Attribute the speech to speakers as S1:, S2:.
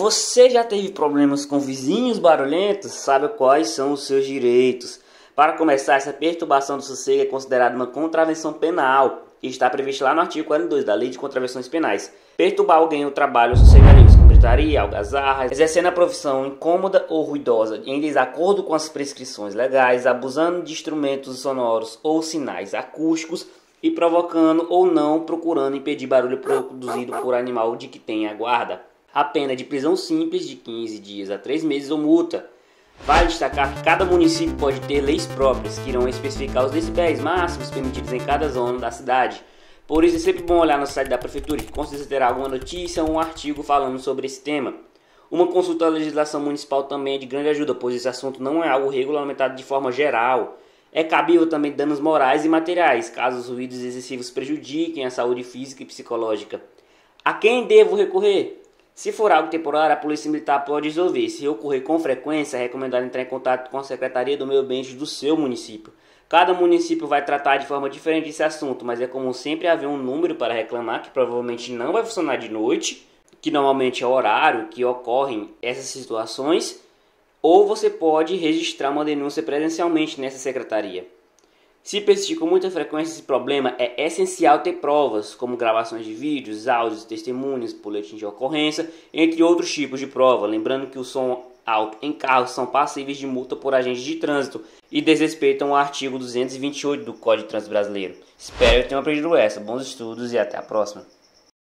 S1: Você já teve problemas com vizinhos barulhentos? Sabe quais são os seus direitos? Para começar, essa perturbação do sossego é considerada uma contravenção penal e está prevista lá no artigo 42 da Lei de Contravenções Penais. Perturbar alguém no trabalho ou sossego alheio com gritaria, algazarra, exercendo a profissão incômoda ou ruidosa em desacordo com as prescrições legais, abusando de instrumentos sonoros ou sinais acústicos e provocando ou não procurando impedir barulho produzido por animal de que tenha guarda. A pena é de prisão simples de 15 dias a 3 meses ou multa. Vale destacar que cada município pode ter leis próprias que irão especificar os decibéis máximos permitidos em cada zona da cidade. Por isso é sempre bom olhar no site da prefeitura, que com certeza terá alguma notícia ou um artigo falando sobre esse tema. Uma consulta à legislação municipal também é de grande ajuda, pois esse assunto não é algo regulamentado de forma geral. É cabível também danos morais e materiais, caso os ruídos excessivos prejudiquem a saúde física e psicológica. A quem devo recorrer? Se for algo temporário, a Polícia Militar pode resolver. Se ocorrer com frequência, é recomendado entrar em contato com a Secretaria do Meio Ambiente do seu município. Cada município vai tratar de forma diferente esse assunto, mas é comum sempre haver um número para reclamar, que provavelmente não vai funcionar de noite, que normalmente é o horário que ocorrem essas situações, ou você pode registrar uma denúncia presencialmente nessa secretaria. Se persistir com muita frequência esse problema, é essencial ter provas, como gravações de vídeos, áudios, testemunhos, boletim de ocorrência, entre outros tipos de prova. Lembrando que o som alto em carros são passíveis de multa por agentes de trânsito e desrespeitam o artigo 228 do Código de Trânsito Brasileiro. Espero que tenham aprendido essa. Bons estudos e até a próxima.